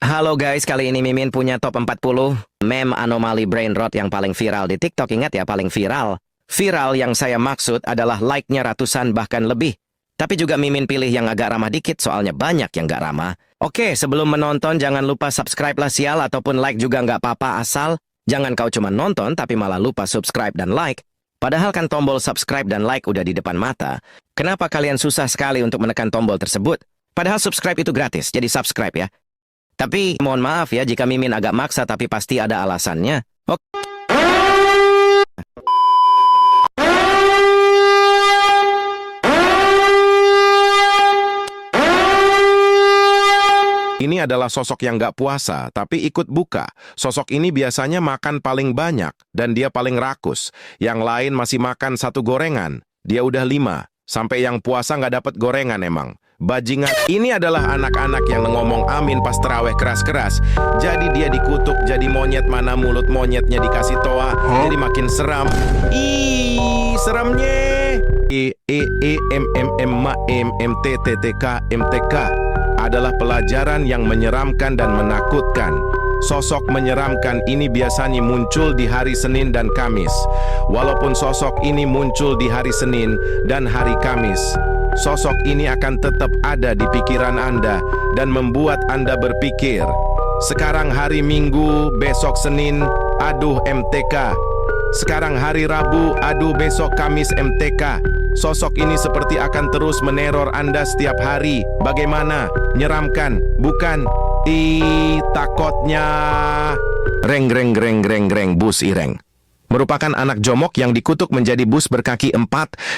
Halo guys, kali ini Mimin punya top 40 meme anomali brain rot yang paling viral di TikTok. Ingat ya, paling viral. Viral yang saya maksud adalah like-nya ratusan bahkan lebih. Tapi juga Mimin pilih yang agak ramah dikit, soalnya banyak yang gak ramah. Oke, sebelum menonton jangan lupa subscribe lah sial, ataupun like juga nggak apa-apa, asal jangan kau cuma nonton tapi malah lupa subscribe dan like. Padahal kan tombol subscribe dan like udah di depan mata. Kenapa kalian susah sekali untuk menekan tombol tersebut? Padahal subscribe itu gratis, jadi subscribe ya. Tapi mohon maaf ya jika Mimin agak maksa, tapi pasti ada alasannya. Oke. Ini adalah sosok yang nggak puasa, tapi ikut buka. Sosok ini biasanya makan paling banyak, dan dia paling rakus. Yang lain masih makan satu gorengan. Dia udah 5. Sampai yang puasa nggak dapat gorengan emang. Bajingan. Ini adalah anak-anak yang ngomong amin pas terawih keras-keras. Jadi dia dikutuk jadi monyet, mana mulut monyetnya dikasih toa. Jadi makin seram. Ih, seramnya. MTTK adalah pelajaran yang menyeramkan dan menakutkan. Sosok menyeramkan ini biasanya muncul di hari Senin dan Kamis. Walaupun sosok ini muncul di hari Senin dan hari Kamis, sosok ini akan tetap ada di pikiran Anda dan membuat Anda berpikir, sekarang hari Minggu, besok Senin, aduh MTK. Sekarang hari Rabu, aduh besok Kamis MTK. Sosok ini seperti akan terus meneror Anda setiap hari. Bagaimana? Nyeramkan, bukan? Takutnya. Reng, bus ireng. Merupakan anak jomok yang dikutuk menjadi bus berkaki 4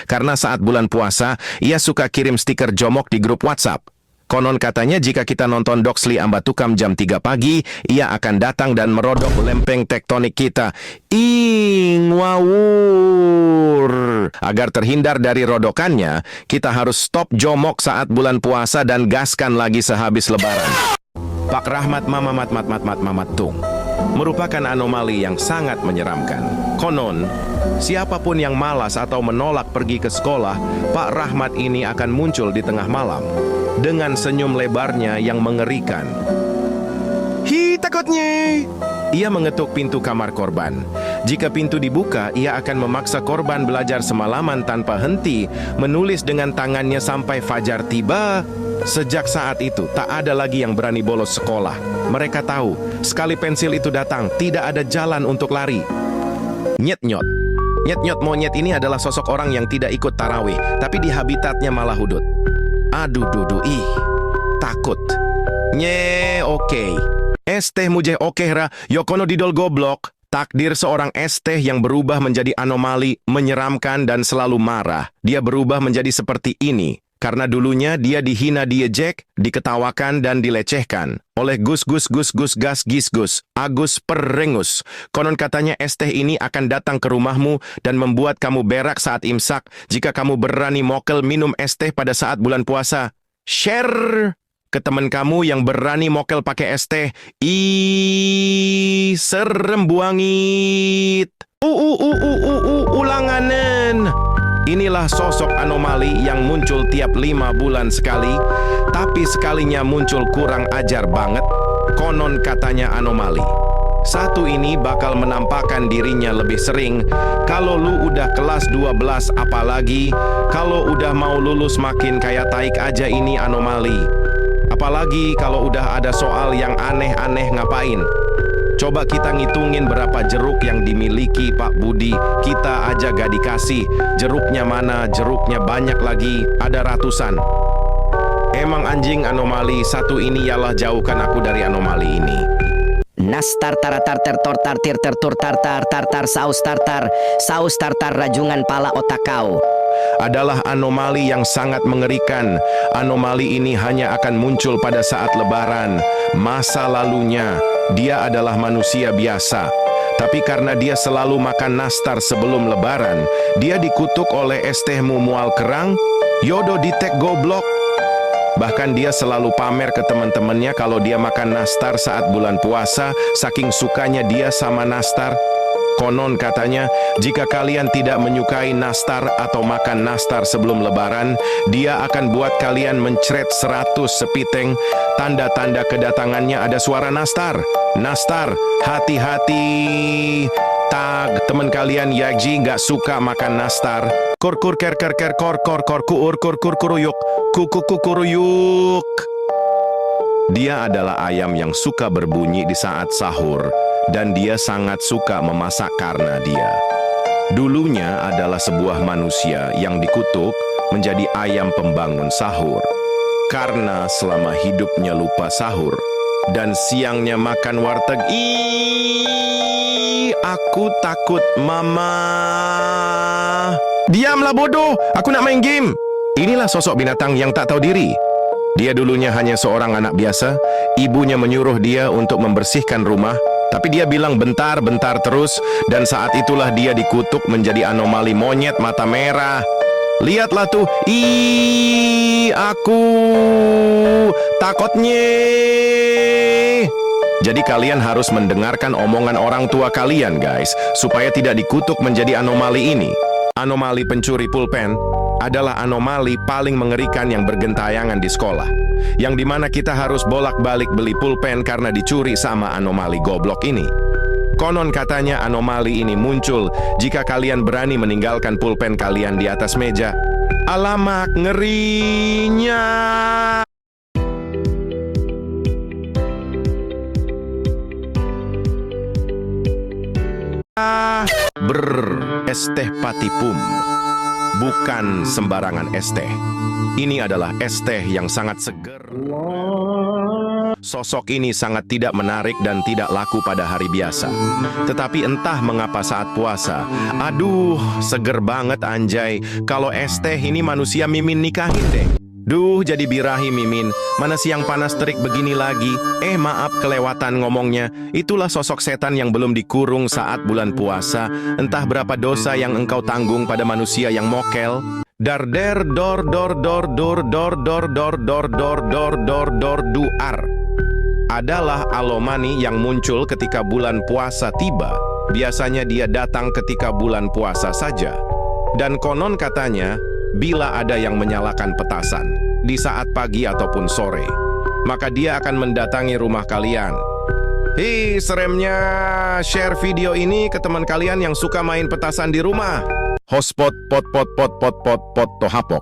karena saat bulan puasa, ia suka kirim stiker jomok di grup WhatsApp. Konon katanya jika kita nonton Doxley Ambatukam jam 3 pagi, ia akan datang dan merodok lempeng tektonik kita. Ngawur. Agar terhindar dari rodokannya, kita harus stop jomok saat bulan puasa dan gaskan lagi sehabis lebaran. Pak Rahmat Mamat Tung merupakan anomali yang sangat menyeramkan. Konon, siapapun yang malas atau menolak pergi ke sekolah, Pak Rahmat ini akan muncul di tengah malam dengan senyum lebarnya yang mengerikan. Hi, takutnya! Ia mengetuk pintu kamar korban. Jika pintu dibuka, ia akan memaksa korban belajar semalaman tanpa henti, menulis dengan tangannya sampai fajar tiba. Sejak saat itu, tak ada lagi yang berani bolos sekolah. Mereka tahu, sekali pensil itu datang, tidak ada jalan untuk lari. Nyet-nyot. Nyet-nyot monyet ini adalah sosok orang yang tidak ikut tarawih, tapi di habitatnya malah hudut. Aduh, takut. Oke. Esteh mujeh oke ra, yokono didol goblok. Takdir seorang Esteh yang berubah menjadi anomali, menyeramkan dan selalu marah. Dia berubah menjadi seperti ini karena dulunya dia dihina, diejek, diketawakan dan dilecehkan oleh Gus Agus Perengus. Konon katanya Esteh ini akan datang ke rumahmu dan membuat kamu berak saat imsak jika kamu berani mokel minum Esteh pada saat bulan puasa. Share ke teman kamu yang berani mokel pakai Esteh. Serem buangit. Ulanganen. Inilah sosok anomali yang muncul tiap 5 bulan sekali, tapi sekalinya muncul kurang ajar banget. Konon katanya anomali satu ini bakal menampakkan dirinya lebih sering. Kalau lu udah kelas 12, apalagi kalau udah mau lulus makin kayak taik aja, ini anomali. Apalagi kalau udah ada soal yang aneh-aneh, ngapain? Coba kita ngitungin berapa jeruk yang dimiliki Pak Budi. Kita aja gak dikasih. Jeruknya mana? Jeruknya banyak lagi. Ada ratusan. Emang anjing anomali satu ini, yalah jauhkan aku dari anomali ini. Nas tartar tartar tortar tirter tur tartar tartar saus tartar rajungan pala otak kau. Adalah anomali yang sangat mengerikan. Anomali ini hanya akan muncul pada saat lebaran. Masa lalunya, dia adalah manusia biasa. Tapi karena dia selalu makan nastar sebelum lebaran, dia dikutuk oleh Estehmu mual kerang, yodo ditek goblok. Bahkan dia selalu pamer ke teman-temannya kalau dia makan nastar saat bulan puasa, saking sukanya dia sama nastar. Konon katanya, jika kalian tidak menyukai nastar atau makan nastar sebelum lebaran, dia akan buat kalian mencret 100 sepiteng. Tanda-tanda kedatangannya ada suara nastar. Nastar, hati-hati. Tag, teman kalian Yagji nggak suka makan nastar. Kur kur ker ker ker kor kor kor kuur kur kur kuruyuk. Kuku kuruyuk. Dia adalah ayam yang suka berbunyi di saat sahur. Dan dia sangat suka memasak karena dia dulunya adalah sebuah manusia yang dikutuk menjadi ayam pembangun sahur. Karena selama hidupnya lupa sahur dan siangnya makan warteg. Aku takut, Mama. Diamlah bodoh, aku nak main game. Inilah sosok binatang yang tak tahu diri. Dia dulunya hanya seorang anak biasa. Ibunya menyuruh dia untuk membersihkan rumah. Tapi dia bilang bentar-bentar terus, dan saat itulah dia dikutuk menjadi anomali monyet mata merah. Lihatlah tuh, aku takutnya. Jadi kalian harus mendengarkan omongan orang tua kalian, guys, supaya tidak dikutuk menjadi anomali ini. Anomali pencuri pulpen adalah anomali paling mengerikan yang bergentayangan di sekolah. Yang dimana kita harus bolak-balik beli pulpen karena dicuri sama anomali goblok ini. Konon katanya anomali ini muncul jika kalian berani meninggalkan pulpen kalian di atas meja. Alamak, ngerinya. Es teh patipum. Bukan sembarangan es teh. Ini adalah es teh yang sangat seger. Sosok ini sangat tidak menarik dan tidak laku pada hari biasa. Tetapi entah mengapa saat puasa, aduh, seger banget anjay. Kalau es teh ini manusia Mimin nikahin deh. Duh, jadi birahi Mimin. Mana siang panas terik begini lagi. Maaf kelewatan ngomongnya. Itulah sosok setan yang belum dikurung saat bulan puasa. Entah berapa dosa yang engkau tanggung pada manusia yang mokel. Darder dor dor dor dor dor dor dor dor dor dor dor dor duar adalah alomani yang muncul ketika bulan puasa tiba. Biasanya dia datang ketika bulan puasa saja. Dan konon katanya, bila ada yang menyalakan petasan di saat pagi ataupun sore, maka dia akan mendatangi rumah kalian. Hi, seremnya share video ini ke teman kalian yang suka main petasan di rumah. Hotspot pot tohapok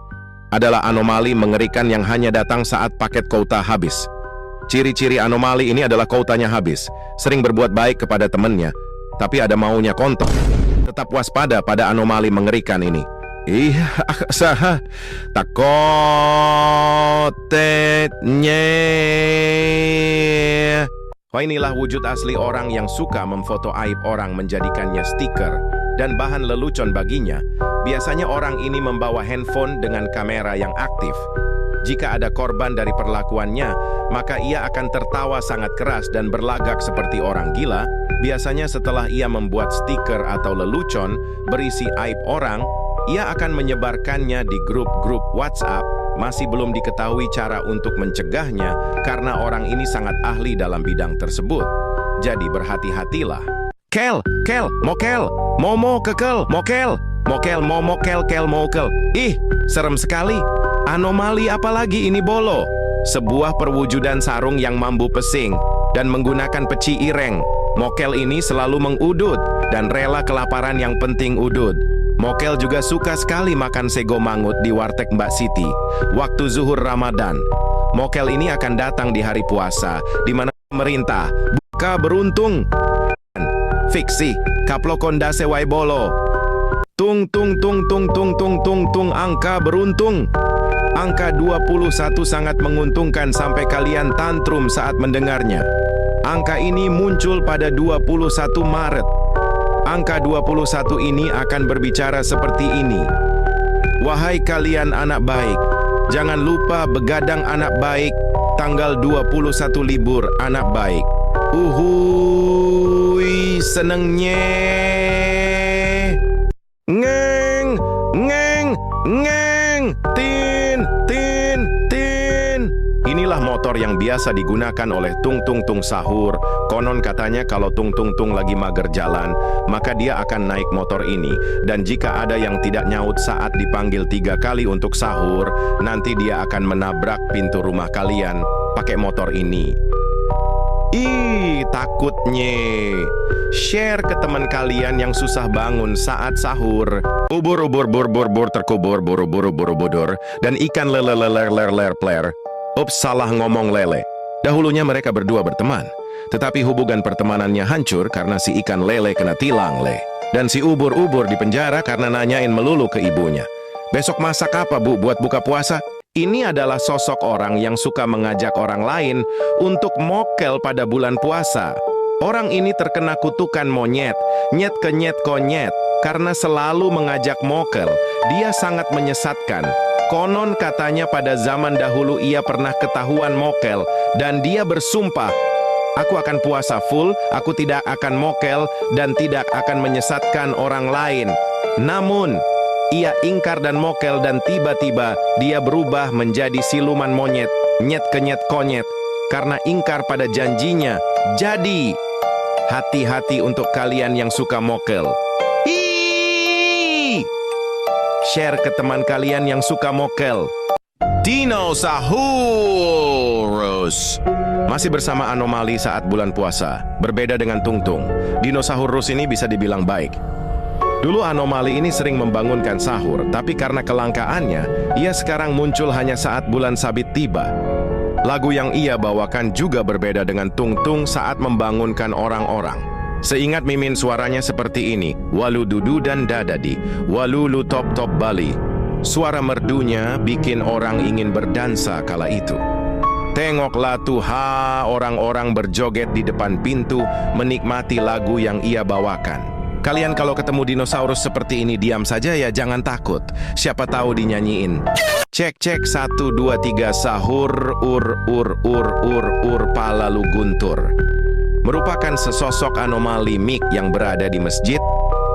adalah anomali mengerikan yang hanya datang saat paket kota habis. Ciri-ciri anomali ini adalah kotanya habis, sering berbuat baik kepada temannya, tapi ada maunya kontol. Tetap waspada pada anomali mengerikan ini. Saha takotetnya. Inilah wujud asli orang yang suka memfoto aib orang menjadikannya stiker dan bahan lelucon baginya. Biasanya orang ini membawa handphone dengan kamera yang aktif. Jika ada korban dari perlakuannya, maka ia akan tertawa sangat keras dan berlagak seperti orang gila. Biasanya setelah ia membuat stiker atau lelucon berisi aib orang, ia akan menyebarkannya di grup-grup WhatsApp. Masih belum diketahui cara untuk mencegahnya karena orang ini sangat ahli dalam bidang tersebut. Jadi berhati-hatilah. Kel, mokel, momo, kekel, mokel, momo, kel, mokel. Serem sekali. Anomali apalagi ini bolo? Sebuah perwujudan sarung yang mampu pesing dan menggunakan peci ireng. Mokel ini selalu mengudut dan rela kelaparan yang penting udut. Mokel juga suka sekali makan sego mangut di warteg Mbak Siti waktu zuhur Ramadan. Mokel ini akan datang di hari puasa, di mana pemerintah buka beruntung. Fiksi, kaplokonda sewai bolo. Tung angka beruntung. Angka 21 sangat menguntungkan sampai kalian tantrum saat mendengarnya. Angka ini muncul pada 21 Maret. Angka 21 ini akan berbicara seperti ini. Wahai kalian anak baik, jangan lupa begadang anak baik, tanggal 21 libur anak baik. Uhuy, senengnya. Ngeng, tin. Inilah motor yang biasa digunakan oleh tung sahur, Konon katanya kalau Tung Tung Tung lagi mager jalan, maka dia akan naik motor ini. Dan jika ada yang tidak nyaut saat dipanggil 3 kali untuk sahur, nanti dia akan menabrak pintu rumah kalian pakai motor ini. Ih, takutnya. Share ke teman kalian yang susah bangun saat sahur. Ubur-ubur bur-bur-bur terkubur buru-buru-buru budur. Dan ikan lele-lele-ler-ler-pler. Ups, salah ngomong lele. Dahulunya mereka berdua berteman. Tetapi hubungan pertemanannya hancur karena si ikan lele kena tilang, Le. Dan si ubur-ubur di penjara karena nanyain melulu ke ibunya. Besok masak apa, Bu, buat buka puasa? Ini adalah sosok orang yang suka mengajak orang lain untuk mokel pada bulan puasa. Orang ini terkena kutukan monyet, nyet kenyet konyet, karena selalu mengajak mokel. Dia sangat menyesatkan. Konon katanya pada zaman dahulu ia pernah ketahuan mokel, dan dia bersumpah, "Aku akan puasa full, aku tidak akan mokel, dan tidak akan menyesatkan orang lain." Namun, ia ingkar dan mokel dan tiba-tiba dia berubah menjadi siluman monyet, nyet kenyet konyet, karena ingkar pada janjinya. Jadi, hati-hati untuk kalian yang suka mokel. Hiiii! Share ke teman kalian yang suka mokel. Dinosaurus. Masih bersama anomali saat bulan puasa. Berbeda dengan Tung Tung, Dinosaurus ini bisa dibilang baik. Dulu anomali ini sering membangunkan sahur, tapi karena kelangkaannya, ia sekarang muncul hanya saat bulan sabit tiba. Lagu yang ia bawakan juga berbeda dengan Tung Tung saat membangunkan orang-orang. Seingat Mimin suaranya seperti ini, walu dudu dan dadadi, walu lu top top Bali. Suara merdunya bikin orang ingin berdansa kala itu. Tengoklah tuha, orang-orang berjoget di depan pintu menikmati lagu yang ia bawakan. Kalian kalau ketemu dinosaurus seperti ini diam saja ya, jangan takut. Siapa tahu dinyanyiin. Cek cek 1 2 3 sahur ur pala lu guntur. Merupakan sesosok anomali mik yang berada di masjid.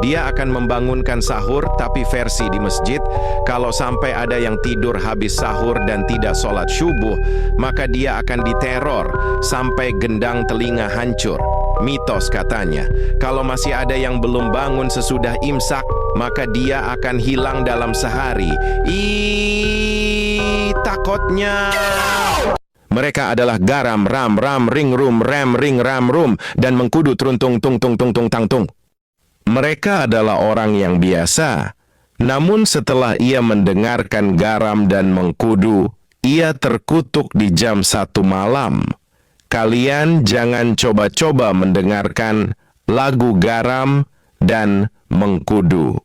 Dia akan membangunkan sahur, tapi versi di masjid, kalau sampai ada yang tidur habis sahur dan tidak sholat subuh, maka dia akan diteror sampai gendang telinga hancur. Mitos katanya, kalau masih ada yang belum bangun sesudah imsak, maka dia akan hilang dalam sehari. Ih, takutnya. Mereka adalah garam, ram, ram, ring, rum, rem, ring, ram, rum, dan mengkudu truntung, tung, tung, tung, tung, tang, tung. Mereka adalah orang yang biasa. Namun setelah ia mendengarkan garam dan mengkudu, ia terkutuk di jam 1 malam. Kalian jangan coba-coba mendengarkan lagu garam dan mengkudu.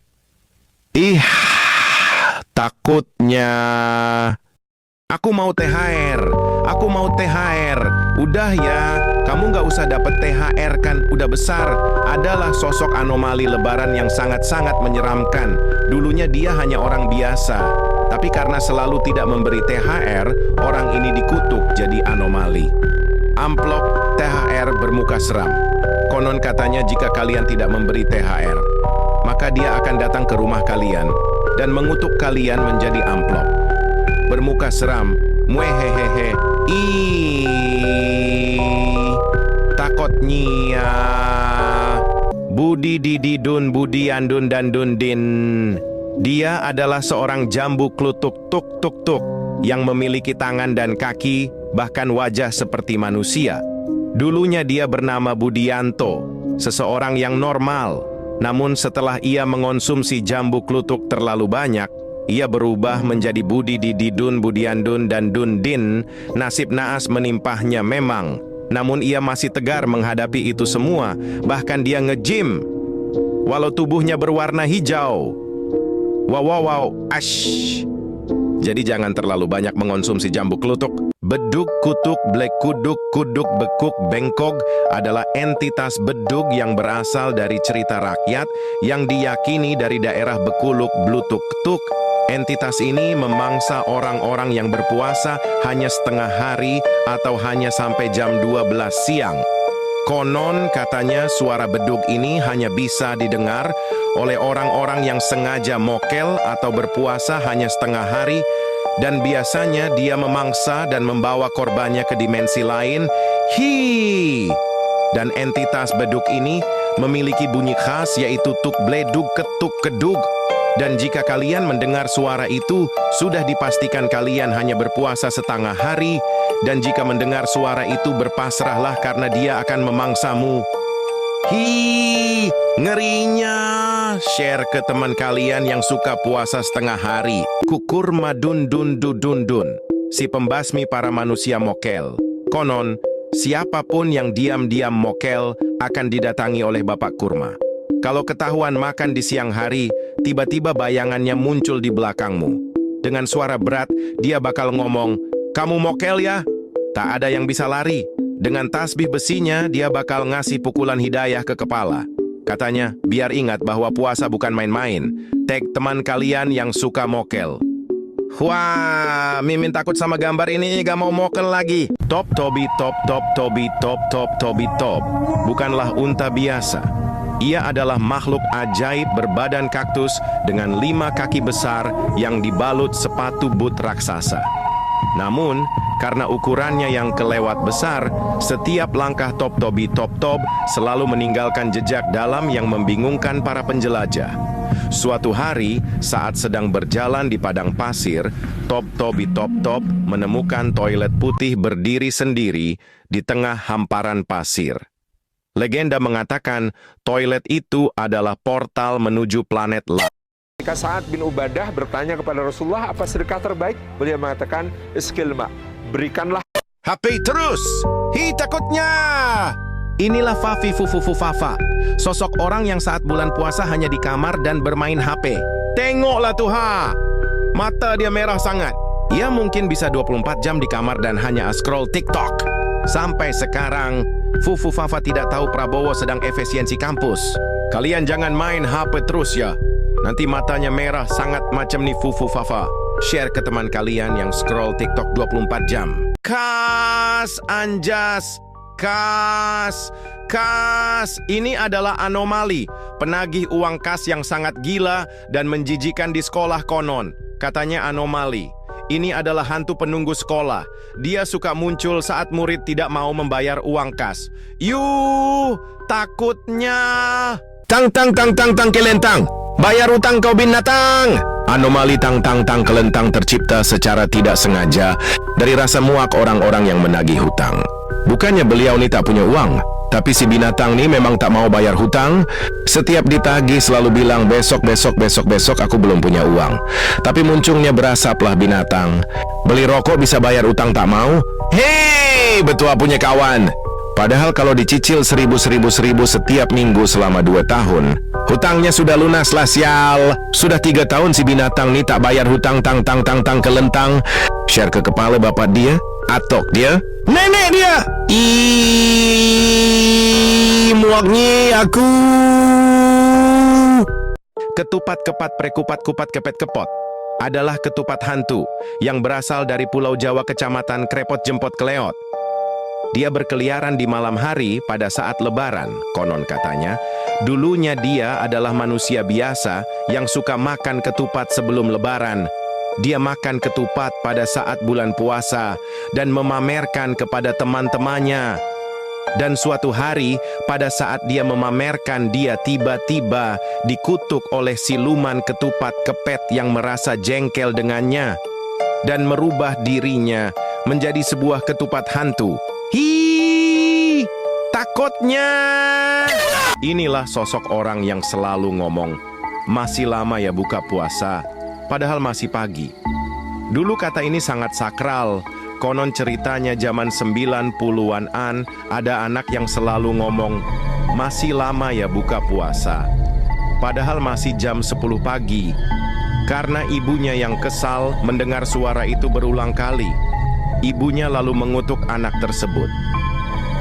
Ih, takutnya. Aku mau THR, aku mau THR. Udah ya, kamu nggak usah dapat THR kan, udah besar. Adalah sosok anomali lebaran yang sangat-sangat menyeramkan. Dulunya dia hanya orang biasa, tapi karena selalu tidak memberi THR, orang ini dikutuk jadi anomali. Amplop THR bermuka seram. Konon katanya jika kalian tidak memberi THR, maka dia akan datang ke rumah kalian dan mengutuk kalian menjadi amplop bermuka seram. Muehehehe. Ih, takutnya. Budi dididun budi andun dan dundin. Dia adalah seorang jambu klutuk tuk tuk tuk yang memiliki tangan dan kaki, bahkan wajah seperti manusia. Dulunya dia bernama Budianto, seseorang yang normal. Namun setelah ia mengonsumsi jambu klutuk terlalu banyak, ia berubah menjadi Budi Dididun, Budiandun, dan Dundin. Nasib naas menimpahnya memang. Namun ia masih tegar menghadapi itu semua. Bahkan dia nge-gym, walau tubuhnya berwarna hijau. Wow, wow, wow, ash. Jadi jangan terlalu banyak mengonsumsi jambu klutuk. Bedug, kutuk, blek kuduk, kuduk, bekuk, bengkog adalah entitas bedug yang berasal dari cerita rakyat yang diyakini dari daerah Bekuluk, Blutuk, Tuk. Entitas ini memangsa orang-orang yang berpuasa hanya setengah hari atau hanya sampai jam 12 siang. Konon katanya suara bedug ini hanya bisa didengar oleh orang-orang yang sengaja mokel atau berpuasa hanya setengah hari, dan biasanya dia memangsa dan membawa korbannya ke dimensi lain. Dan entitas beduk ini memiliki bunyi khas yaitu tuk bledug ketuk kedug. Dan jika kalian mendengar suara itu, sudah dipastikan kalian hanya berpuasa setengah hari. Dan jika mendengar suara itu, berpasrahlah karena dia akan memangsamu. Hi, ngerinya. Share ke teman kalian yang suka puasa setengah hari. Kukur madun dun dun dun dun. Si pembasmi para manusia mokel. Konon, siapapun yang diam-diam mokel akan didatangi oleh Bapak Kurma. Kalau ketahuan makan di siang hari, tiba-tiba bayangannya muncul di belakangmu. Dengan suara berat, dia bakal ngomong, "Kamu mokel ya?" Tak ada yang bisa lari. Dengan tasbih besinya, dia bakal ngasih pukulan hidayah ke kepala. Katanya, biar ingat bahwa puasa bukan main-main. Tag teman kalian yang suka mokel. Wah, Mimin takut sama gambar ini, gak mau mokel lagi. Top Tobi, top top Tobi, top top Tobi top. Bukanlah unta biasa. Ia adalah makhluk ajaib berbadan kaktus dengan 5 kaki besar yang dibalut sepatu boot raksasa. Namun, karena ukurannya yang kelewat besar, setiap langkah Top Tobi Top Top selalu meninggalkan jejak dalam yang membingungkan para penjelajah. Suatu hari, saat sedang berjalan di padang pasir, Top Tobi Top Top menemukan toilet putih berdiri sendiri di tengah hamparan pasir. Legenda mengatakan toilet itu adalah portal menuju planet lain. Ketika Sa'ad bin Ubadah bertanya kepada Rasulullah, apa sedekah terbaik? Beliau mengatakan, iskilma, berikanlah. HP terus! Hi takutnya! Inilah Fafi Fufufu Fafa, sosok orang yang saat bulan puasa hanya di kamar dan bermain HP. Tengoklah tuh ha! Mata dia merah sangat. Ia mungkin bisa 24 jam di kamar dan hanya scroll TikTok. Sampai sekarang, Fufu Fafa tidak tahu Prabowo sedang efisiensi kampus. Kalian jangan main HP terus ya. Nanti matanya merah sangat macam nih Fufu Fafa. Share ke teman kalian yang scroll TikTok 24 jam. Kas, anjas, kas, kas. Ini adalah anomali, penagih uang kas yang sangat gila dan menjijikan di sekolah konon. Katanya anomali. Ini adalah hantu penunggu sekolah. Dia suka muncul saat murid tidak mau membayar uang kas. Yuh, takutnya. Tang tang tang tang tang kelentang. Bayar utang kau binatang. Anomali tang tang tang kelentang tercipta secara tidak sengaja dari rasa muak orang-orang yang menagih hutang. Bukannya beliau nih tak punya uang, tapi si binatang nih memang tak mau bayar hutang. Setiap ditagih selalu bilang besok aku belum punya uang. Tapi muncungnya berasaplah binatang. Beli rokok bisa bayar utang tak mau. Hei, betua punya kawan. Padahal kalau dicicil 1000 setiap minggu selama 2 tahun, hutangnya sudah lunas lah sial. Sudah 3 tahun si binatang nih tak bayar hutang tang tang tang tang kelentang. Share ke kepala bapak dia, atok dia, nenek dia. Ih, muaknya aku. Ketupat kepat prekupat kupat kepet kepot adalah ketupat hantu yang berasal dari Pulau Jawa Kecamatan Krepot Jempot Keleot. Dia berkeliaran di malam hari pada saat lebaran, konon katanya. Dulunya dia adalah manusia biasa yang suka makan ketupat sebelum lebaran. Dia makan ketupat pada saat bulan puasa dan memamerkan kepada teman-temannya. Dan suatu hari, pada saat dia memamerkan, dia tiba-tiba dikutuk oleh siluman ketupat kepet yang merasa jengkel dengannya dan merubah dirinya menjadi sebuah ketupat hantu. Hi, takutnya. Inilah sosok orang yang selalu ngomong, masih lama ya buka puasa, padahal masih pagi. Dulu kata ini sangat sakral. Konon ceritanya zaman 90-an ada anak yang selalu ngomong, masih lama ya buka puasa, padahal masih jam 10 pagi. Karena ibunya yang kesal mendengar suara itu berulang kali. Ibunya lalu mengutuk anak tersebut.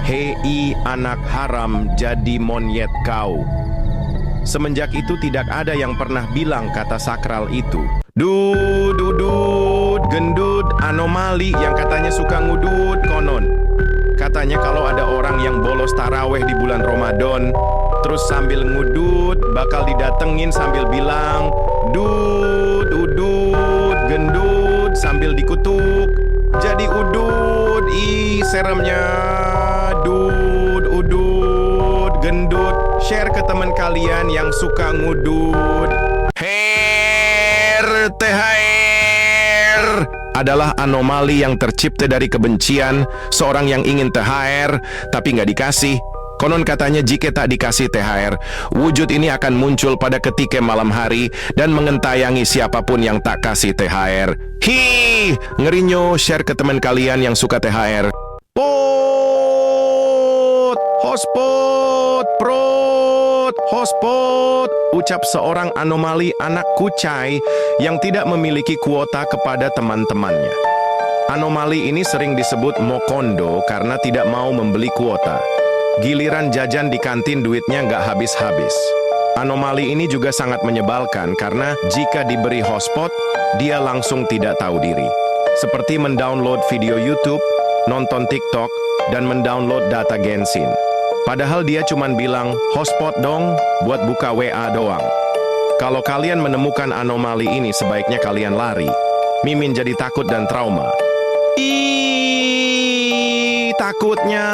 Hei anak haram jadi monyet kau. Semenjak itu tidak ada yang pernah bilang kata sakral itu. Dudut, gendut, anomali yang katanya suka ngudut konon. Katanya kalau ada orang yang bolos taraweh di bulan Ramadan, terus sambil ngudut, bakal didatengin sambil bilang, dud, udut, gendut, sambil dikutuk. Jadi udut, ih seremnya, dud, udut. Share ke teman kalian yang suka ngudud. THR adalah anomali yang tercipta dari kebencian, seorang yang ingin THR tapi nggak dikasih. Konon katanya jika tak dikasih THR, wujud ini akan muncul pada ketika malam hari dan mengentayangi siapapun yang tak kasih THR. Ngerinyo, share ke teman kalian yang suka THR. Hotspot, ucap seorang anomali anak kucai yang tidak memiliki kuota kepada teman-temannya. Anomali ini sering disebut mokondo karena tidak mau membeli kuota. Giliran jajan di kantin duitnya nggak habis-habis. Anomali ini juga sangat menyebalkan karena jika diberi hotspot, dia langsung tidak tahu diri. Seperti mendownload video YouTube, nonton TikTok, dan mendownload data Genshin. Padahal dia cuma bilang, hotspot dong, buat buka WA doang. Kalau kalian menemukan anomali ini, sebaiknya kalian lari. Mimin jadi takut dan trauma. Takutnya.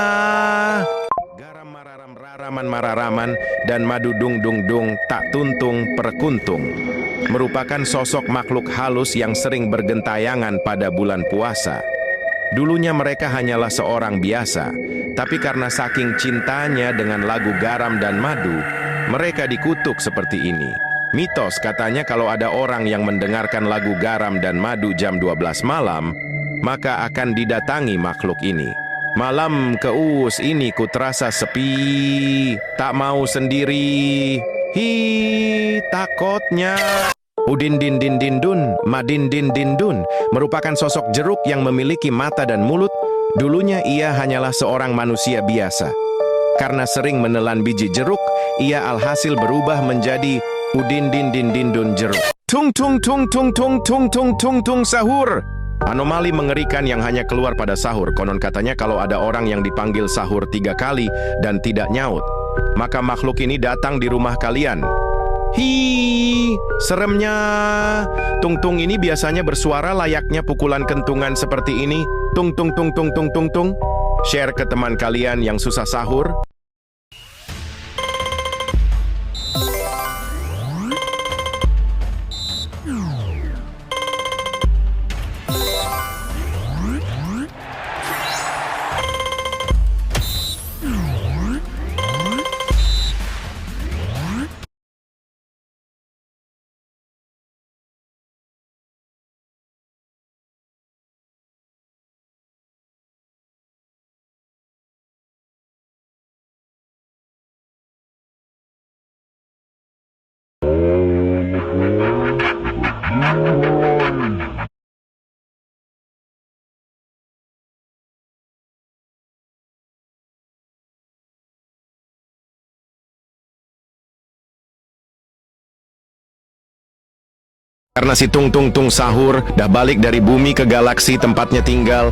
Garam mararaman dan madu dung tak tuntung perkuntung. Merupakan sosok makhluk halus yang sering bergentayangan pada bulan puasa. Dulunya mereka hanyalah seorang biasa, tapi karena saking cintanya dengan lagu garam dan madu, mereka dikutuk seperti ini. Mitos katanya kalau ada orang yang mendengarkan lagu garam dan madu jam 12 malam, maka akan didatangi makhluk ini. Malam keus ini ku terasa sepi, tak mau sendiri. Takutnya. Udin din din din dun, madin din din dun, merupakan sosok jeruk yang memiliki mata dan mulut. Dulunya ia hanyalah seorang manusia biasa. Karena sering menelan biji jeruk, ia alhasil berubah menjadi Udin din din din dun jeruk. Tung tung tung tung tung tung tung tung tung sahur. Anomali mengerikan yang hanya keluar pada sahur. Konon katanya kalau ada orang yang dipanggil sahur 3 kali dan tidak nyaut, maka makhluk ini datang di rumah kalian. Seremnya. Tung-tung ini biasanya bersuara layaknya pukulan kentungan seperti ini. Tung tung tung tung tung tung tung. Share ke teman kalian yang susah sahur. Karena si Tung Tung Tung sahur dah balik dari bumi ke galaksi tempatnya tinggal.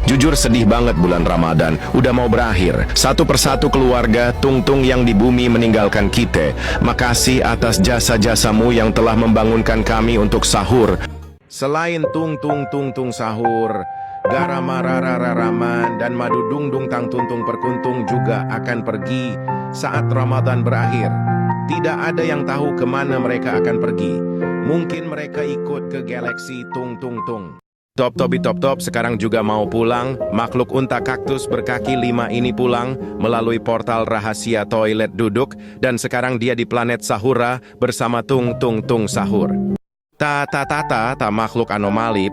Jujur sedih banget bulan Ramadan, udah mau berakhir. Satu persatu keluarga Tung Tung yang di bumi meninggalkan kita. Makasih atas jasa-jasamu yang telah membangunkan kami untuk sahur. Selain Tung Tung Tung Tung sahur, garam marararaman dan madu dung dung tang tuntung perkuntung juga akan pergi saat Ramadan berakhir. Tidak ada yang tahu kemana mereka akan pergi. Mungkin mereka ikut ke galaksi Tung Tung Tung. Top, sekarang juga mau pulang. Makhluk unta kaktus berkaki 5 ini pulang melalui portal rahasia toilet duduk. Dan sekarang dia di planet Sahura bersama Tung Tung Tung sahur. Ta makhluk anomali.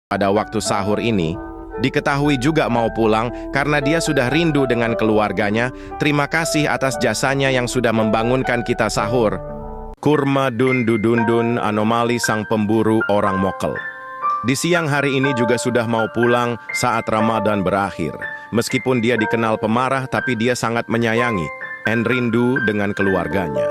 Pada waktu sahur ini, diketahui juga mau pulang karena dia sudah rindu dengan keluarganya. Terima kasih atas jasanya yang sudah membangunkan kita sahur. Kurma dun anomali sang pemburu orang mokel. Di siang hari ini juga sudah mau pulang saat Ramadan berakhir. Meskipun dia dikenal pemarah, tapi dia sangat menyayangi and rindu dengan keluarganya.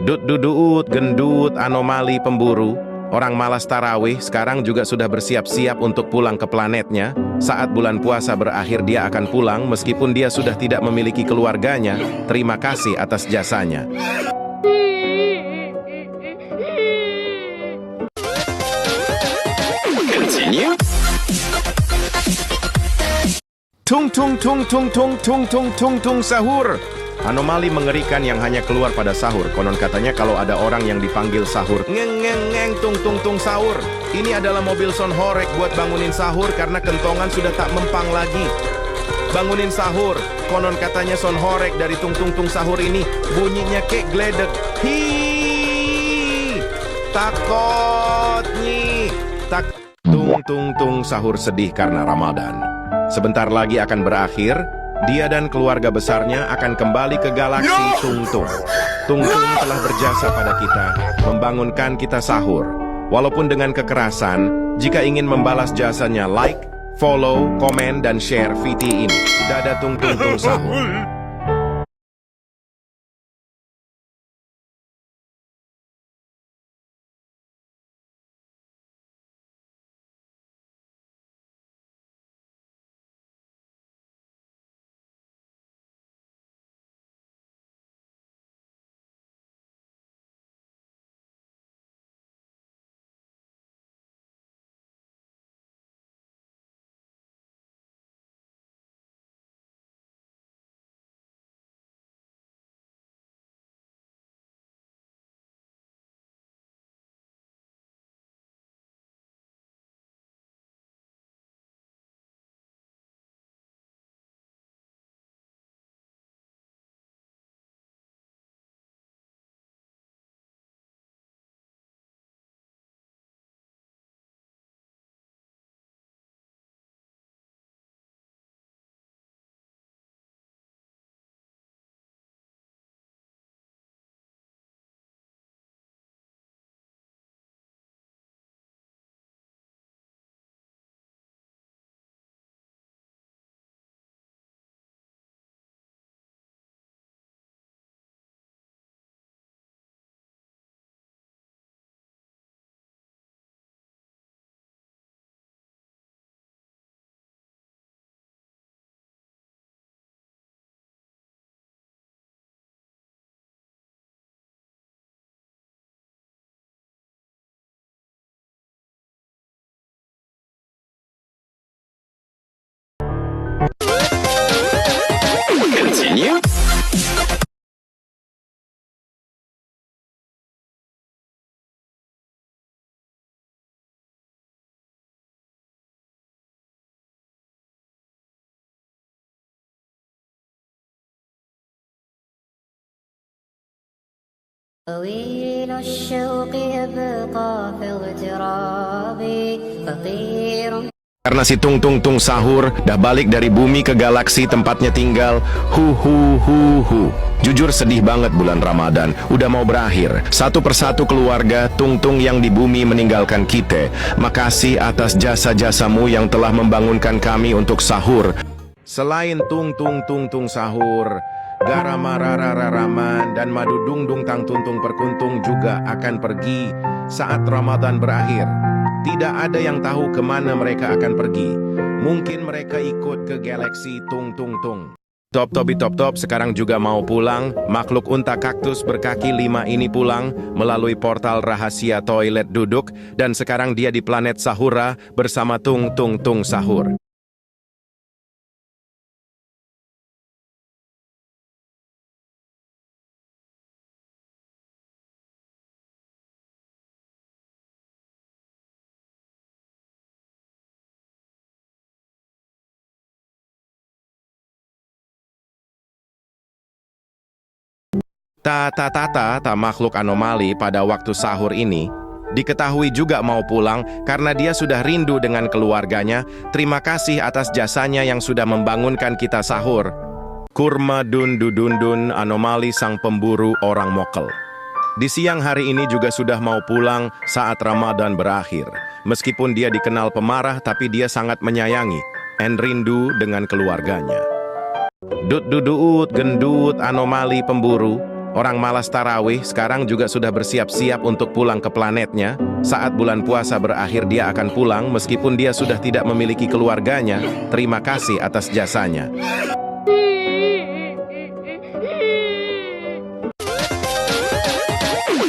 Dut-dudut, gendut, anomali pemburu, orang malas tarawih sekarang juga sudah bersiap-siap untuk pulang ke planetnya. Saat bulan puasa berakhir dia akan pulang meskipun dia sudah tidak memiliki keluarganya. Terima kasih atas jasanya. Tung tung tung tung tung tung tung tung tung sahur. Anomali mengerikan yang hanya keluar pada sahur. Konon katanya kalau ada orang yang dipanggil sahur, ngeng ngeng ngeng tung tung tung sahur. Ini adalah mobil Son Horek buat bangunin sahur karena kentongan sudah tak mempang lagi. Bangunin sahur. Konon katanya Son Horek dari tung tung tung sahur ini bunyinya kayak gledek. Hi, takut nyi. Tak tung tung tung sahur sedih karena Ramadan. Sebentar lagi akan berakhir, dia dan keluarga besarnya akan kembali ke galaksi Tung Tung. Tung Tung telah berjasa pada kita, membangunkan kita sahur. Walaupun dengan kekerasan, jika ingin membalas jasanya like, follow, komen, dan share video ini. Dadah Tung Tung Tung sahur. Continue. طويل الشوق يبقى في اغترابي فطير. Karena si Tung Tung Tung sahur dah balik dari bumi ke galaksi tempatnya tinggal. Hu hu hu hu. Jujur sedih banget bulan Ramadan. Udah mau berakhir. Satu persatu keluarga Tung Tung yang di bumi meninggalkan kita. Makasih atas jasa-jasamu yang telah membangunkan kami untuk sahur. Selain Tung Tung Tung Tung sahur, Garama Raraman dan Madu Dung Dung Tang Tuntung Perkuntung juga akan pergi saat Ramadan berakhir. Tidak ada yang tahu kemana mereka akan pergi. Mungkin mereka ikut ke galaksi Tung Tung Tung. Top Tobi Top Top sekarang juga mau pulang. Makhluk unta kaktus berkaki 5 ini pulang melalui portal rahasia toilet duduk. Dan sekarang dia di planet Sahura bersama Tung Tung Tung sahur. Ta makhluk anomali pada waktu sahur ini diketahui juga mau pulang karena dia sudah rindu dengan keluarganya. Terima kasih atas jasanya yang sudah membangunkan kita sahur. Kurma Dun Dun Dun anomali sang pemburu orang mokel. Di siang hari ini juga sudah mau pulang saat Ramadan berakhir. Meskipun dia dikenal pemarah tapi dia sangat menyayangi and rindu dengan keluarganya. Dut-duduut, gendut, anomali pemburu, orang malas tarawih sekarang juga sudah bersiap-siap untuk pulang ke planetnya. Saat bulan puasa berakhir dia akan pulang meskipun dia sudah tidak memiliki keluarganya. Terima kasih atas jasanya.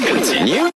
Continue.